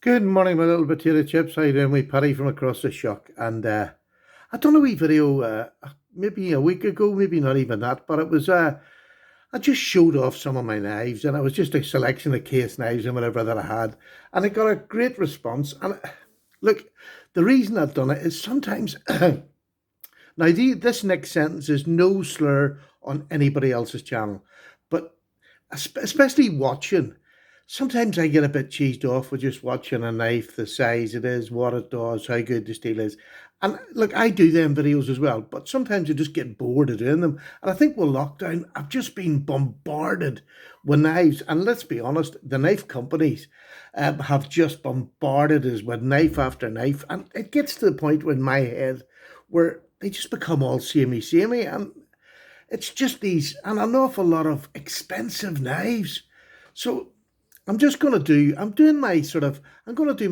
Good morning, my little potato chips. How you doing? We Paddy from across the shock, and I done a wee video maybe a week ago, maybe not even that, but it was I just showed off some of my knives, and it was just a selection of case knives and whatever that I had, and I got a great response. And look, the reason I've done it is sometimes this next sentence is no slur on anybody else's channel, but especially watching. Sometimes I get a bit cheesed off with just watching a knife, the size it is, what it does, how good the steel is. And look, I do them videos as well, but sometimes I just get bored of doing them. And I think with lockdown, I've just been bombarded with knives. And let's be honest, the knife companies have just bombarded us with knife after knife. And it gets to the point in my head where they just become all samey. And it's just these, and an awful lot of expensive knives. So I'm doing my I'm going to do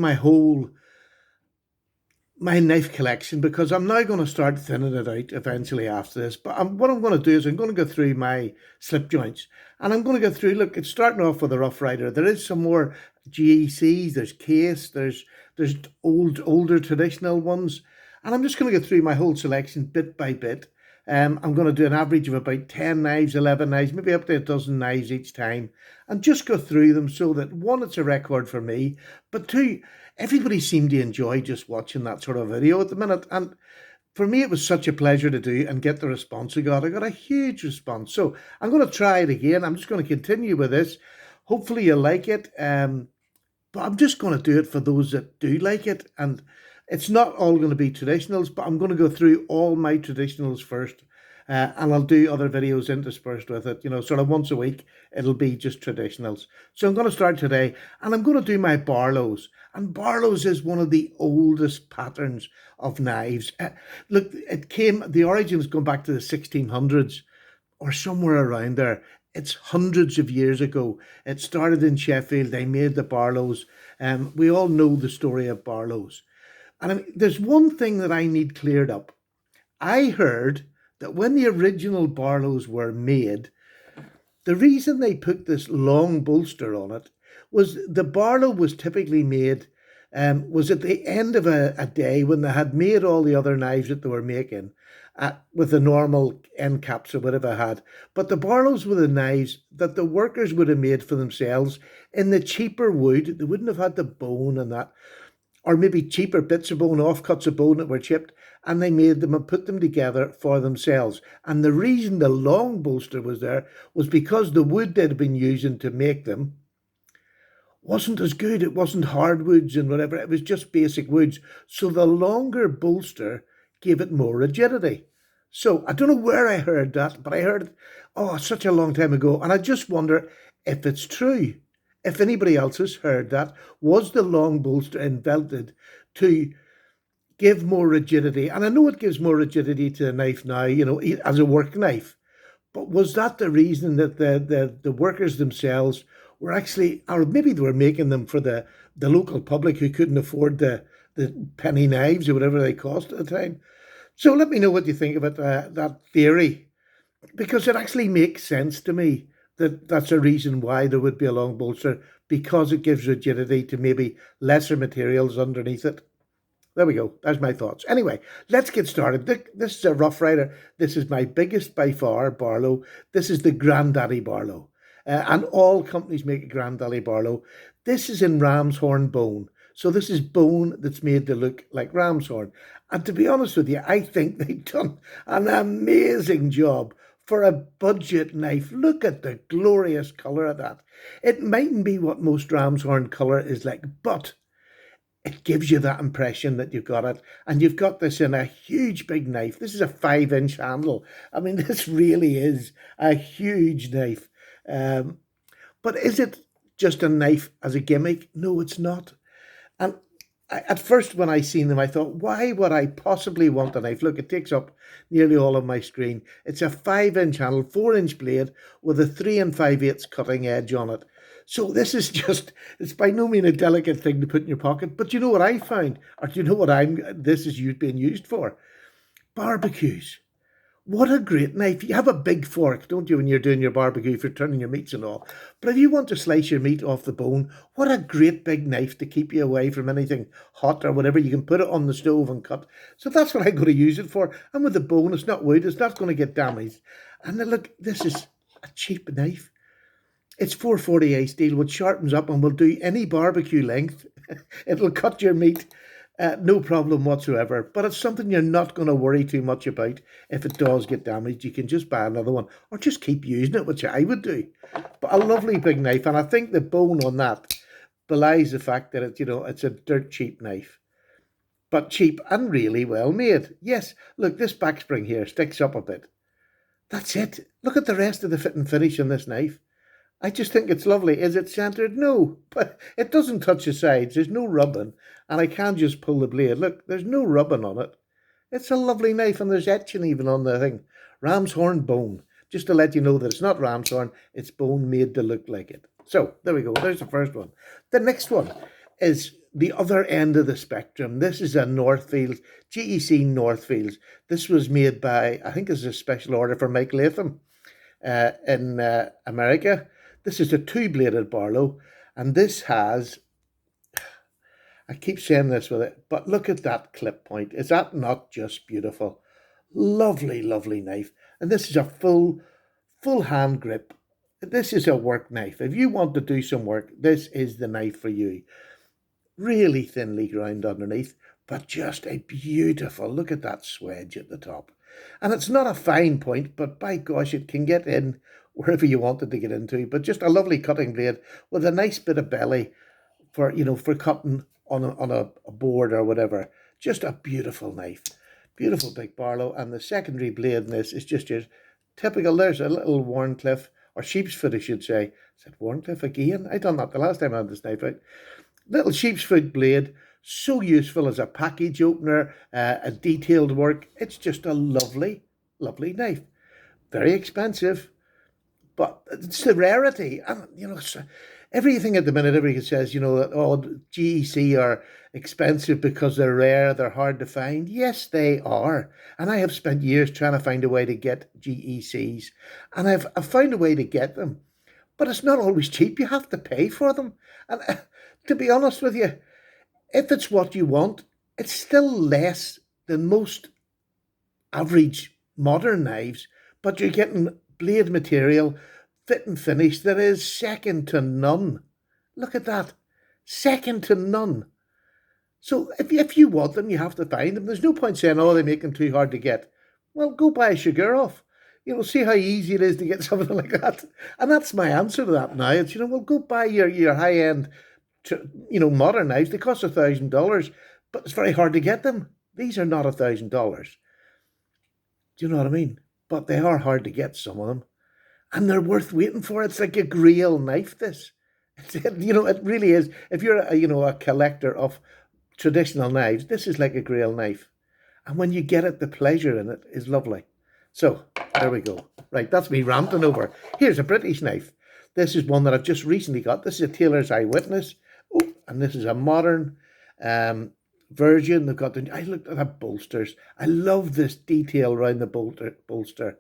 my knife collection because I'm now going to start thinning it out eventually after this. But what I'm going to do is I'm going to go through my slip joints and I'm going to go through, look, it's starting off with a Rough Rider. There is some more GECs, there's case, there's older traditional ones. And I'm just going to go through my whole selection bit by bit. I'm going to do an average of about 10 knives, 11 knives, maybe up to a dozen knives each time, and just go through them so that one, it's a record for me, but two, everybody seemed to enjoy just watching that sort of video at the minute. And for me, it was such a pleasure to do and get the response I got. I got a huge response. So I'm going to try it again. I'm just going to continue with this. Hopefully you like it. But I'm just going to do it for those that do like it. And it's not all going to be traditionals, but I'm going to go through all my traditionals first. And I'll do other videos interspersed with it, sort of once a week. It'll be just traditionals. So I'm going to start today and I'm going to do my Barlows. And Barlows is one of the oldest patterns of knives. Look, the origins go back to the 1600s or somewhere around there. It's hundreds of years ago. It started in Sheffield. They made the Barlows. We all know the story of Barlows. And I mean, there's one thing that I need cleared up. I heard that when the original Barlows were made, the reason they put this long bolster on it was the Barlow was typically made, was at the end of a day when they had made all the other knives that they were making with the normal end caps or whatever they had. But the Barlows were the knives that the workers would have made for themselves in the cheaper wood. They wouldn't have had the bone and that, or maybe cheaper bits of bone, offcuts of bone that were chipped, and they made them and put them together for themselves. And the reason the long bolster was there was because the wood they'd been using to make them wasn't as good. It wasn't hardwoods and whatever, it was just basic woods. So the longer bolster gave it more rigidity. So I don't know where I heard that, but I heard it, such a long time ago. And I just wonder if it's true. If anybody else has heard that, was the long bolster invented to give more rigidity? And I know it gives more rigidity to the knife now, as a work knife. But was that the reason that the workers themselves were actually, or maybe they were making them for the local public who couldn't afford the penny knives or whatever they cost at the time? So let me know what you think about that theory, because it actually makes sense to me that that's a reason why there would be a long bolster, because it gives rigidity to maybe lesser materials underneath it. There we go. That's my thoughts. Anyway, let's get started. This is a Rough Rider. This is my biggest by far Barlow. This is the Granddaddy Barlow. And all companies make a Granddaddy Barlow. This is in ram's horn bone. So this is bone that's made to look like ram's horn. And to be honest with you, I think they've done an amazing job for a budget knife. Look at the glorious colour of that. It mightn't be what most ram's horn colour is like, but it gives you that impression that you've got it. And you've got this in a huge big knife. This is a 5-inch handle. I mean, this really is a huge knife. But is it just a knife as a gimmick? No, it's not. And at first, when I seen them, I thought, why would I possibly want a knife? Look, it takes up nearly all of my screen. It's a 5-inch handle, 4-inch blade with a 3 5/8 cutting edge on it. So this is it's by no means a delicate thing to put in your pocket. But you know what I found? Or do you know what this is being used for? Barbecues. What a great knife. You have a big fork, don't you, when you're doing your barbecue, if you're turning your meats and all. But if you want to slice your meat off the bone, what a great big knife to keep you away from anything hot or whatever. You can put it on the stove and cut. So that's what I'm going to use it for. And with the bone, it's not wood, it's not going to get damaged. And then look, this is a cheap knife. It's 440A steel, which sharpens up and will do any barbecue length. It'll cut your meat, no problem whatsoever. But it's something you're not going to worry too much about. If it does get damaged, you can just buy another one or just keep using it, which I would do. But a lovely big knife, and I think the bone on that belies the fact that it's a dirt cheap knife. But cheap and really well made. Yes, look, this back spring here sticks up a bit. That's it. Look at the rest of the fit and finish on this knife. I just think it's lovely. Is it centered? No, but it doesn't touch the sides. There's no rubbing, and I can just pull the blade. Look, there's no rubbing on it. It's a lovely knife, and there's etching even on the thing. Ram's horn bone, just to let you know that it's not ram's horn, it's bone made to look like it. So, there we go. There's the first one. The next one is the other end of the spectrum. This is a Northfield, GEC Northfield. This was made by, I think it's a special order for Mike Latham in America. This is a two-bladed Barlow, and this has, I keep saying this with it, but look at that clip point. Is that not just beautiful? Lovely, lovely knife. And this is a full hand grip. This is a work knife. If you want to do some work, this is the knife for you. Really thinly ground underneath, but just a beautiful, look at that swedge at the top. And it's not a fine point, but by gosh, it can get in wherever you want it to get into. But just a lovely cutting blade with a nice bit of belly for cutting on a board or whatever. Just a beautiful knife. Beautiful big Barlow. And the secondary blade in this is just your typical, there's a little Wharncliffe, or sheep's foot I should say. Is it Wharncliffe again? I done that the last time I had this knife out. Little sheep's foot blade. So useful as a package opener, a detailed work. It's just a lovely, lovely knife. Very expensive, but it's the rarity. And, everything at the minute, everybody says, that, GEC are expensive because they're rare, they're hard to find. Yes, they are. And I have spent years trying to find a way to get GECs. And I've found a way to get them. But it's not always cheap. You have to pay for them. And to be honest with you, if it's what you want, it's still less than most average modern knives, but you're getting blade material, fit and finish that is second to none. Look at that. Second to none. So if you want them, you have to find them. There's no point saying, they make them too hard to get. Well, go buy a Sugarov. See how easy it is to get something like that. And that's my answer to that now. It's, go buy your high-end modern knives. They cost $1,000, but it's very hard to get them. These are not $1,000. Do you know what I mean? But they are hard to get, some of them, and they're worth waiting for. It's like a Grail knife. This, it really is. If you're a collector of traditional knives, this is like a Grail knife, and when you get it, the pleasure in it is lovely. So there we go. Right, that's me ranting over. Here's a British knife. This is one that I've just recently got. This is a Taylor's Eyewitness. Oh, and this is a modern version. They've got I looked at the bolsters. I love this detail around the bolster.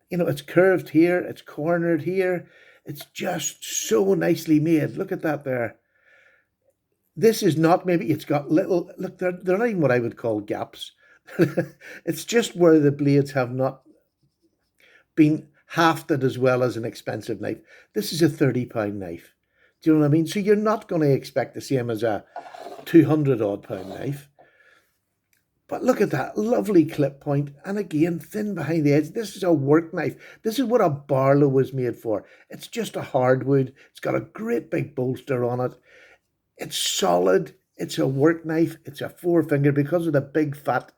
It's curved here. It's cornered here. It's just so nicely made. Look at that there. This is not, maybe it's got little, look, they're not even what I would call gaps. It's just where the blades have not been hafted as well as an expensive knife. This is a £30 knife. Do you know what I mean? So you're not going to expect the same as a 200 odd pound knife. But look at that lovely clip point, and again, thin behind the edge. This is a work knife. This is what a Barlow was made for. It's just a hardwood. It's got a great big bolster on it. It's solid. It's a work knife. It's a four-finger because of the big, fat,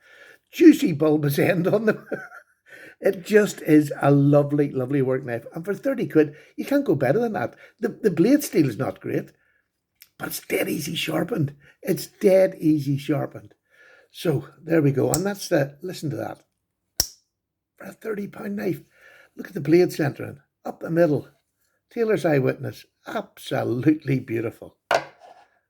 juicy bulbous end on them. It just is a lovely, lovely work knife. And for 30 quid, you can't go better than that. The blade steel is not great, but it's dead easy sharpened. It's dead easy sharpened. So there we go. And that's listen to that. For a £30 knife, look at the blade centering, up the middle. Taylor's Eyewitness, absolutely beautiful.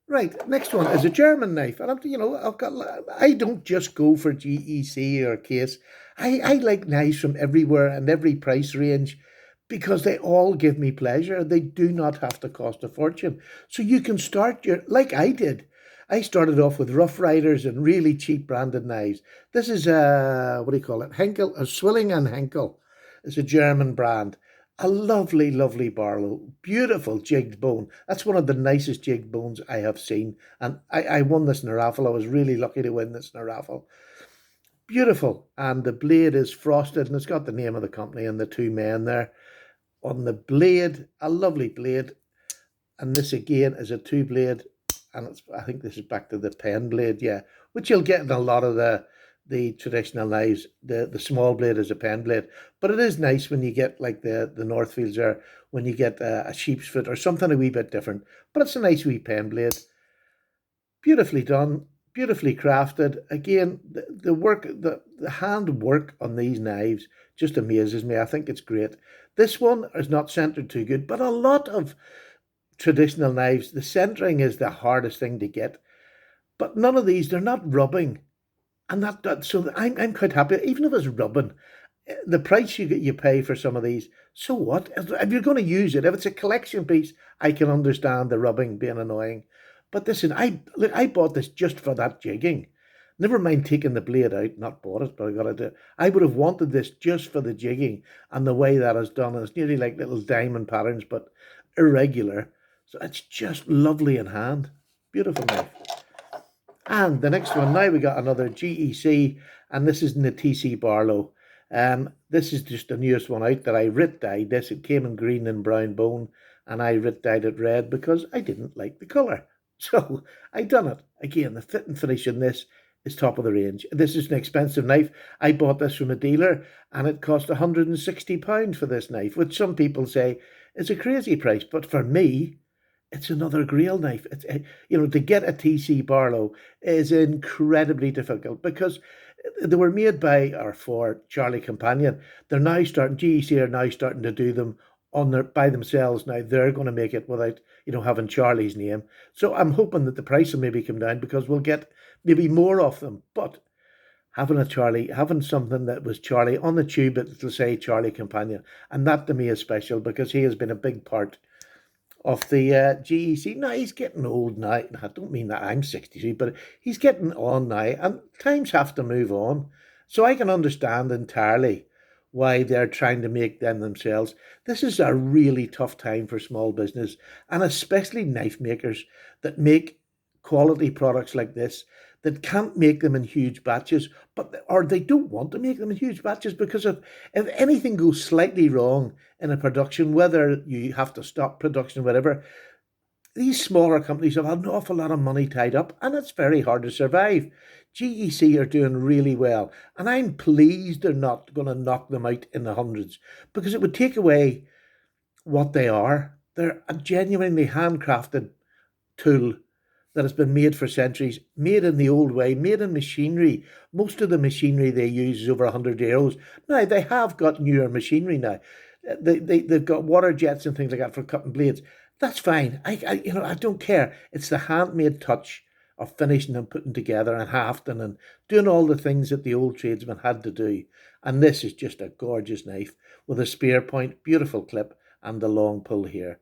Right, next one is a German knife, and I don't just go for GEC or Case. I like knives from everywhere and every price range because they all give me pleasure. They do not have to cost a fortune. So you can start your, like I did. I started off with Rough Riders and really cheap branded knives. This is what do you call it? Henkel, Swilling and Henkel. It's a German brand. A lovely, lovely Barlow. Beautiful jigged bone. That's one of the nicest jigged bones I have seen. And I won this in a raffle. I was really lucky to win this in a raffle. Beautiful. And the blade is frosted and it's got the name of the company and the two men there. On the blade, a lovely blade. And this again is a two blade. And I think this is back to the pen blade, yeah, which you'll get in a lot of the traditional knives. The small blade is a pen blade, but it is nice when you get like the Northfields or when you get a sheep's foot or something a wee bit different. But it's a nice wee pen blade, beautifully done, beautifully crafted. Again, the work, the hand work on these knives just amazes me. I think it's great. This one is not centered too good, but a lot of traditional knives, the centering is the hardest thing to get. But none of these, they're not rubbing. And so I'm quite happy, even if it's rubbing, the price you pay for some of these. So what? If you're going to use it, if it's a collection piece, I can understand the rubbing being annoying. But listen, I bought this just for that jigging. Never mind taking the blade out, not bought it, but I got to do it. I would have wanted this just for the jigging and the way that is done. It's nearly like little diamond patterns, but irregular. So it's just lovely in hand. Beautiful knife. And the next one, now we got another GEC, and this is in the TC Barlow. This is just the newest one out that I writ dyed. This, it came in green and brown bone, and I writ dyed it red because I didn't like the colour. So I done it. Again, the fit and finish in this is top of the range. This is an expensive knife. I bought this from a dealer, and it cost £160 for this knife, which some people say is a crazy price. But for me, it's another Grail knife. To get a TC Barlow is incredibly difficult because they were made by or for Charlie Companion. They're now starting, GEC are now starting to do them by themselves. Now they're going to make it without, having Charlie's name. So I'm hoping that the price will maybe come down because we'll get maybe more of them. But having something that was Charlie on the tube, it'll say Charlie Companion. And that to me is special because he has been a big part of the GEC. Now, he's getting old now. I don't mean that I'm 63, but he's getting on now, and times have to move on. So I can understand entirely why they're trying to make them themselves. This is a really tough time for small business, and especially knife makers that make quality products like this that can't make them in huge batches, or they don't want to make them in huge batches because if anything goes slightly wrong in a production, whether you have to stop production, whatever, these smaller companies have an awful lot of money tied up, and it's very hard to survive. GEC are doing really well, and I'm pleased they're not going to knock them out in the hundreds because it would take away what they are. They're a genuinely handcrafted tool that has been made for centuries, made in the old way, made in machinery. Most of the machinery they use is over 100 years old. Now, they have got newer machinery now. They've got water jets and things like that for cutting blades. That's fine. I don't care. It's the handmade touch of finishing and putting together and hafting and doing all the things that the old tradesmen had to do. And this is just a gorgeous knife with a spear point, beautiful clip, and the long pull here.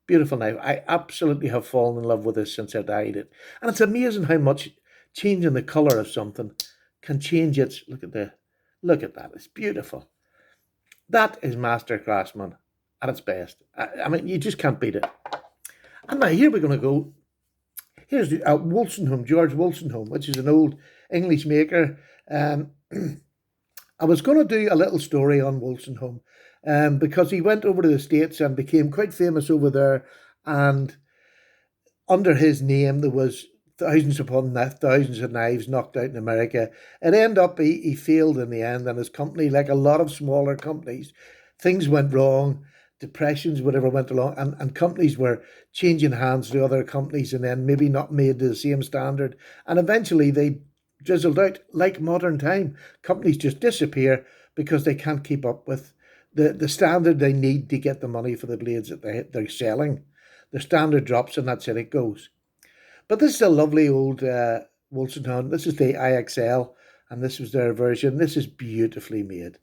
Beautiful knife. I absolutely have fallen in love with this since I dyed it. And it's amazing how much changing the colour of something can change its, look at that. It's beautiful. That is master craftsman at its best. I mean, you just can't beat it. And now here we're going to go. Here's the Wolstenholme, George Wolstenholme, which is an old English maker. I was going to do a little story on Wolstenholme because he went over to the States and became quite famous over there. And under his name, there was thousands upon thousands of knives knocked out in America. It ended up he failed in the end, and his company, like a lot of smaller companies, things went wrong. Depressions, whatever went along, and companies were changing hands to other companies and then maybe not made to the same standard. And eventually they drizzled out like modern time. Companies just disappear because they can't keep up with the standard they need to get the money for the blades that they're selling. The standard drops and that's it, it goes. But this is a lovely old Wolstenholme. This is the IXL, and this was their version. This is beautifully made.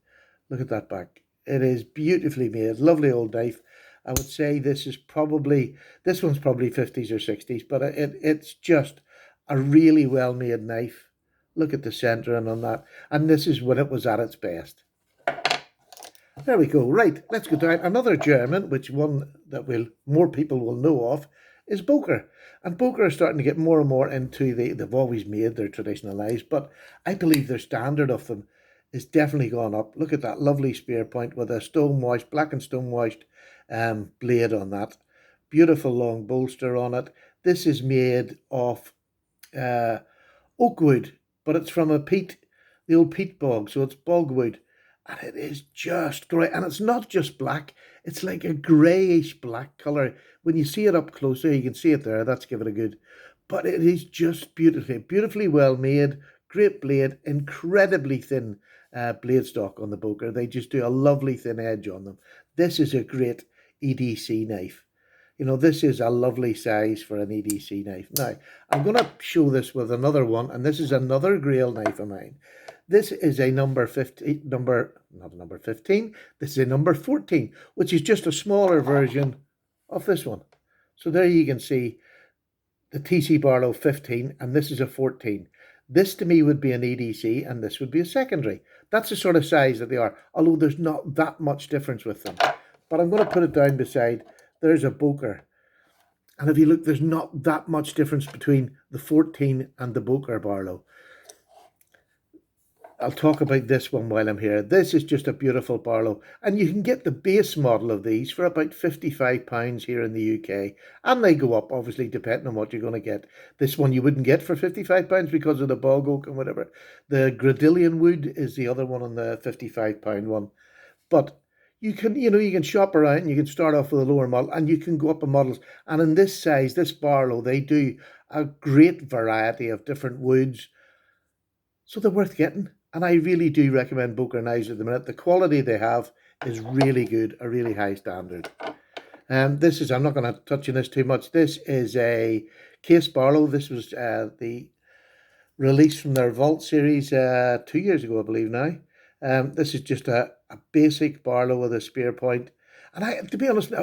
Look at that back. It is beautifully made. Lovely old knife. I would say this one's probably 50s or 60s, but it's just a really well made knife. Look at the centering on that. And this is when it was at its best. There we go. Right, let's go down. Another German, which one that more people will know of, is Boker. And Boker are starting to get more and more into they've always made their traditional knives, but I believe their standard of them is definitely gone up. Look at that lovely spear point with a stone-washed, black and stone-washed blade on that. Beautiful long bolster on it. This is made of oak wood, but it's from the old peat bog, so it's bogwood. And it is just great. And it's not just black, it's like a greyish black colour. When you see it up closer, you can see it there, that's given a good. But it is just beautifully well made, great blade, incredibly thin blade stock on the Boker. They just do a lovely thin edge on them. This is a great EDC knife. You know, this is a lovely size for an EDC knife. Now, I'm going to show this with another one, and this is another Grail knife of mine. This is a not a number 15, this is a number 14, which is just a smaller version of this one. So there you can see the TC Barlow 15, and this is a 14. This to me would be an EDC, and this would be a secondary. That's the sort of size that they are, although there's not that much difference with them. But I'm going to put it down beside, there's a Boker. And if you look, there's not that much difference between the 14 and the Boker Barlow. I'll talk about this one while I'm here. This is just a beautiful Barlow, and you can get the base model of these for about £55 here in the UK, and they go up, obviously, depending on what you're going to get. This one you wouldn't get for £55 because of the bog oak and whatever. The Gradillion wood is the other one on the £55 one. But you can shop around, and you can start off with a lower model, and you can go up in models. And in this size, this Barlow, they do a great variety of different woods, so they're worth getting. And I really do recommend Boker knives at the minute. The quality they have is really good, a really high standard. This is, I'm not going to touch on this too much. This is a Case Barlow. This was the release from their Vault series 2 years ago, I believe now. This is just a basic Barlow with a spear point. And to be honest,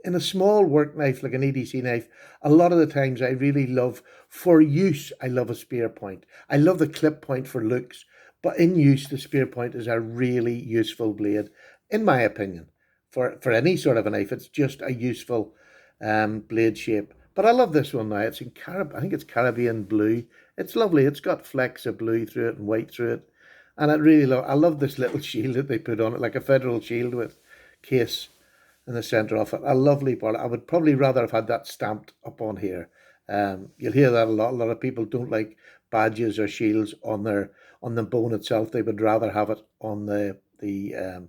in a small work knife like an EDC knife, a lot of the times I really love, for use, I love a spear point. I love the clip point for looks. But in use, the spear point is a really useful blade, in my opinion. For any sort of a knife, it's just a useful blade shape. But I love this one now. It's in I think it's Caribbean blue. It's lovely. It's got flecks of blue through it and white through it. And I love this little shield that they put on it, like a federal shield with Case in the centre of it. A lovely part. I would probably rather have had that stamped up on here. You'll hear that a lot. A lot of people don't like badges or shields on the bone itself. They would rather have it on the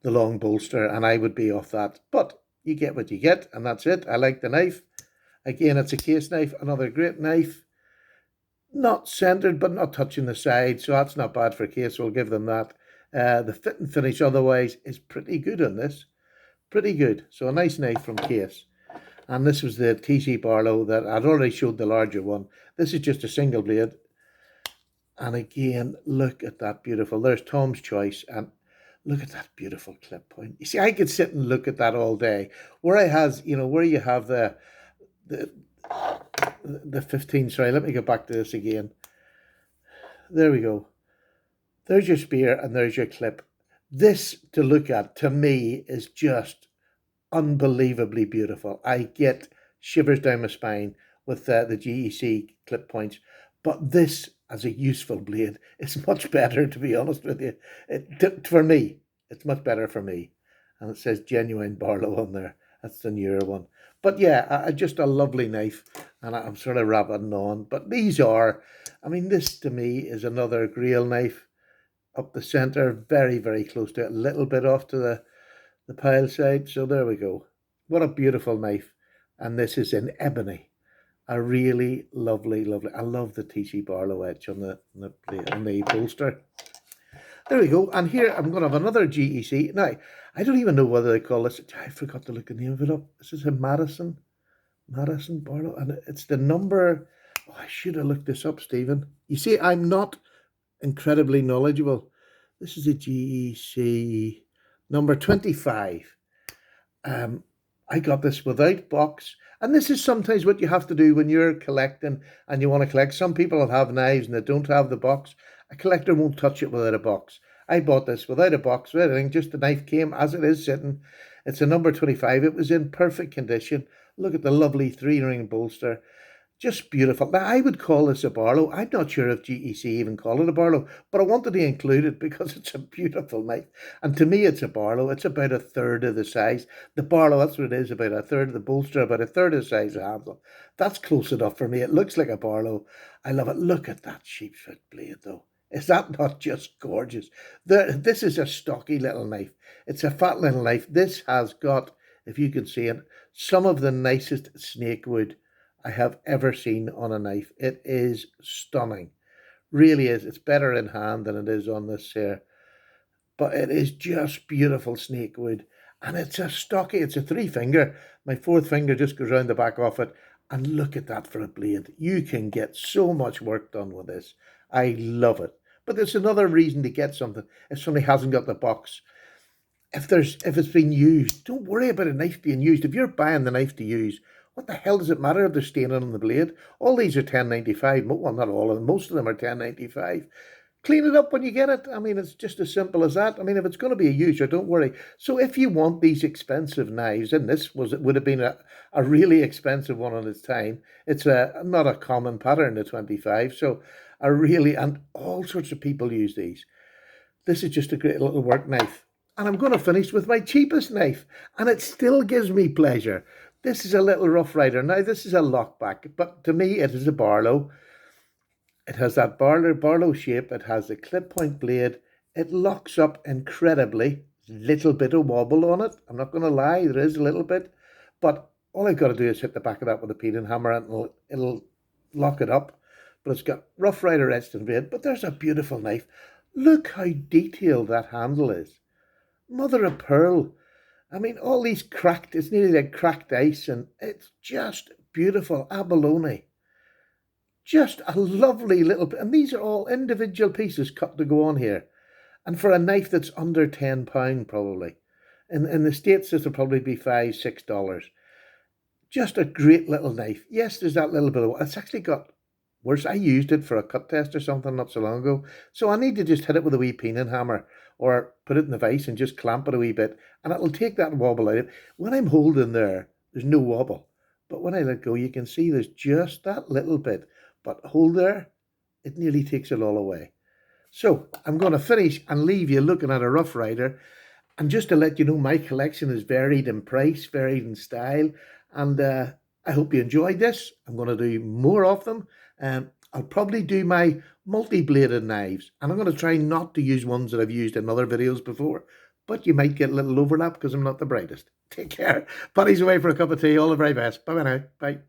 long bolster, and I would be off that. But you get what you get, and that's it. I like the knife. Again, it's a Case knife, another great knife. Not centered, but not touching the side, so that's not bad for Case. We'll give them that. The fit and finish otherwise is pretty good on this. Pretty good. So a nice knife from Case. And this was the TC Barlow that I'd already showed the larger one. This is just a single blade. And again, look at that beautiful. There's Tom's Choice, and look at that beautiful clip point. You see, I could sit and look at that all day. Where you have the 15. Sorry, let me go back to this again. There we go. There's your spear, and there's your clip. This to look at, to me, is just unbelievably beautiful. I get shivers down my spine with the GEC clip points, but this as a useful blade is much better, to be honest with you. For me, it's much better for me. And it says Genuine Barlow on there. That's the newer one. But yeah, just a lovely knife, and I'm sort of rabbiting on. But these are, this to me is another Grail knife up the centre, very, very close to it, a little bit off to the pile side. So there we go. What a beautiful knife. And this is in ebony. A really lovely. I love the TC Barlow edge on the bolster. There we go. And here I'm going to have another GEC. Now, I don't even know whether they call this. I forgot to look the name of it up. This is a Madison Madison Barlow, and it's the number. Oh, I should have looked this up, Stephen. You see, I'm not incredibly knowledgeable. This is a GEC number 25. Um, I got this without box. And this is sometimes what you have to do when you're collecting and you want to collect. Some people will have knives and they don't have the box. A collector won't touch it without a box. I bought this without a box, without anything. Just the knife came as it is sitting. It's a number 25. It was in perfect condition. Look at the lovely 3-ring bolster. Just beautiful. Now, I would call this a Barlow. I'm not sure if GEC even call it a Barlow, but I wanted to include it because it's a beautiful knife. And to me, it's a Barlow. It's about a third of the size. The Barlow, that's what it is, about a third of the bolster, about a third of the size of the handle. That's close enough for me. It looks like a Barlow. I love it. Look at that sheepsfoot blade, though. Is that not just gorgeous? This is a stocky little knife. It's a fat little knife. This has got, if you can see it, some of the nicest snake wood I have ever seen on a knife. It is stunning. Really is. It's better in hand than it is on this here. But it is just beautiful snake wood. And it's a stocky, it's a 3-finger. My 4th finger just goes around the back of it. And look at that for a blade. You can get so much work done with this. I love it. But there's another reason to get something. If somebody hasn't got the box, if it's been used, don't worry about a knife being used. If you're buying the knife to use, what the hell does it matter if they're staining on the blade? All these are $10.95. Well, not all of them. Most of them are $10.95. Clean it up when you get it. I mean, it's just as simple as that. I mean, if it's going to be a user, don't worry. So if you want these expensive knives, and this would have been a really expensive one on its time. It's not a common pattern, the 25. So and all sorts of people use these. This is just a great little work knife. And I'm going to finish with my cheapest knife. And it still gives me pleasure. This is a little Rough Rider. Now, this is a lockback, but to me, it is a Barlow. It has that Barlow shape. It has a clip point blade. It locks up incredibly. Little bit of wobble on it. I'm not going to lie, there is a little bit. But all I've got to do is hit the back of that with a peen and hammer and it'll lock it up. But it's got Rough Rider etched in red. But there's a beautiful knife. Look how detailed that handle is. Mother of pearl. I mean, all these cracked, it's nearly like cracked ice, and it's just beautiful. Abalone. Just a lovely little, and these are all individual pieces cut to go on here. And for a knife that's under £10, probably. In the States, this will probably be $5, $6. Just a great little knife. Yes, there's that little bit of, it's actually got worse. I used it for a cut test or something not so long ago. So I need to just hit it with a wee peen and hammer or put it in the vise and just clamp it a wee bit. And it'll take that wobble out of it. When I'm holding there's no wobble. But when I let go, you can see there's just that little bit. But hold there, it nearly takes it all away. So I'm going to finish and leave you looking at a Rough Rider. And just to let you know, my collection is varied in price, varied in style. And I hope you enjoyed this. I'm going to do more of them. I'll probably do my multi-bladed knives. And I'm going to try not to use ones that I've used in other videos before. But you might get a little overlap because I'm not the brightest. Take care. Paddy's away for a cup of tea. All the very best. Bye-bye now. Bye.